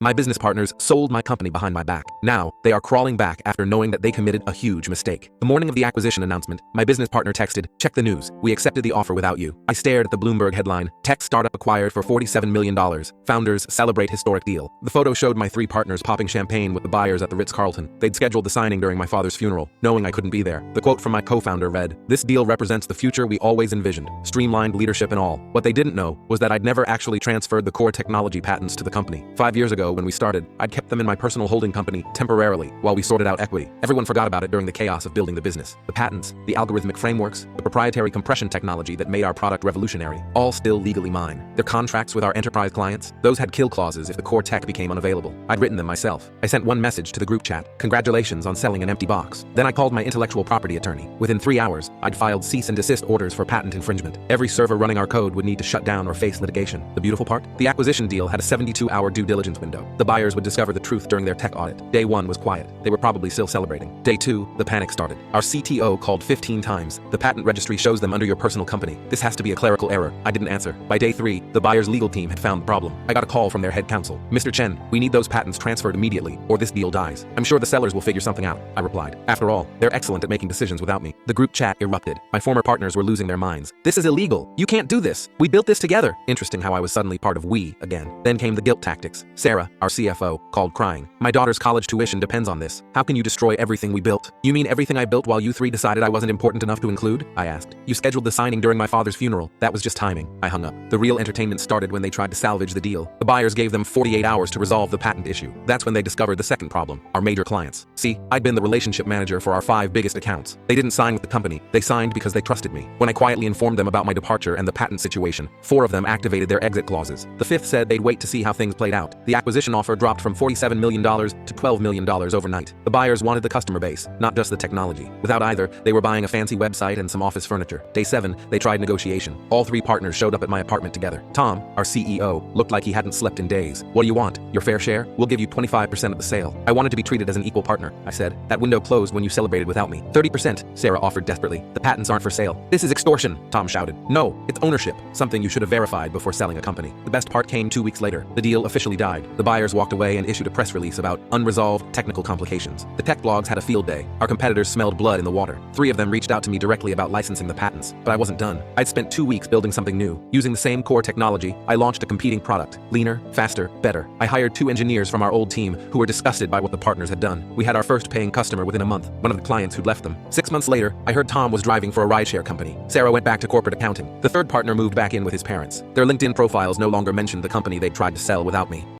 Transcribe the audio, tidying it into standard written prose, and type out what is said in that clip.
My business partners sold my company behind my back. Now, they are crawling back after knowing that they committed a huge mistake. The morning of the acquisition announcement, my business partner texted, "Check the news. We accepted the offer without you." I stared at the Bloomberg headline, "Tech startup acquired for $47 million. Founders celebrate historic deal." The photo showed my three partners popping champagne with the buyers at the Ritz-Carlton. They'd scheduled the signing during my father's funeral, knowing I couldn't be there. The quote from my co-founder read, "This deal represents the future we always envisioned, streamlined leadership and all." What they didn't know was that I'd never actually transferred the core technology patents to the company. 5 years ago, when we started, I'd kept them in my personal holding company temporarily while we sorted out equity. Everyone forgot about it during the chaos of building the business. The patents, the algorithmic frameworks, the proprietary compression technology that made our product revolutionary, all still legally mine. Their contracts with our enterprise clients, those had kill clauses if the core tech became unavailable. I'd written them myself. I sent one message to the group chat, "Congratulations on selling an empty box." Then I called my intellectual property attorney. Within 3 hours, I'd filed cease and desist orders for patent infringement. Every server running our code would need to shut down or face litigation. The beautiful part? The acquisition deal had a 72-hour due diligence window. The buyers would discover the truth during their tech audit. Day 1 was quiet. They were probably still celebrating. Day 2, the panic started. Our CTO called 15 times. "The patent registry shows them under your personal company. This has to be a clerical error." I didn't answer. By day 3, the buyer's legal team had found the problem. I got a call from their head counsel. "Mr. Chen, we need those patents transferred immediately, or this deal dies." "I'm sure the sellers will figure something out," I replied. After all, they're excellent at making decisions without me. The group chat erupted. My former partners were losing their minds. "This is illegal. You can't do this. We built this together." Interesting how I was suddenly part of we again. Then came the guilt tactics. Sarah, our CFO, called crying. "My daughter's college tuition depends on this. How can you destroy everything we built?" "You mean everything I built while you three decided I wasn't important enough to include?" I asked. "You scheduled the signing during my father's funeral. That was just timing." I hung up. The real entertainment started when they tried to salvage the deal. The buyers gave them 48 hours to resolve the patent issue. That's when they discovered the second problem, our major clients. See, I'd been the relationship manager for our 5 biggest accounts. They didn't sign with the company. They signed because they trusted me. When I quietly informed them about my departure and the patent situation, 4 of them activated their exit clauses. The 5th said they'd wait to see how things played out. The acquisition offer dropped from $47 million to $12 million overnight. The buyers wanted the customer base, not just the technology. Without either, they were buying a fancy website and some office furniture. Day 7, they tried negotiation. All 3 partners showed up at my apartment together. Tom, our CEO, looked like he hadn't slept in days. "What do you want? Your fair share? We'll give you 25% of the sale." I wanted to be treated as an equal partner, I said. "That window closed when you celebrated without me." 30%, Sarah offered desperately. "The patents aren't for sale." "This is extortion," Tom shouted. "No, it's ownership, something you should have verified before selling a company." The best part came 2 weeks later. The deal officially died. The buyers walked away and issued a press release about unresolved technical complications. The tech blogs had a field day. Our competitors smelled blood in the water. 3 of them reached out to me directly about licensing the patents, but I wasn't done. I'd spent 2 weeks building something new. Using the same core technology, I launched a competing product. Leaner, faster, better. I hired 2 engineers from our old team who were disgusted by what the partners had done. We had our first paying customer within a month, one of the clients who'd left them. 6 months later, I heard Tom was driving for a rideshare company. Sarah went back to corporate accounting. The third partner moved back in with his parents. Their LinkedIn profiles no longer mentioned the company they'd tried to sell without me.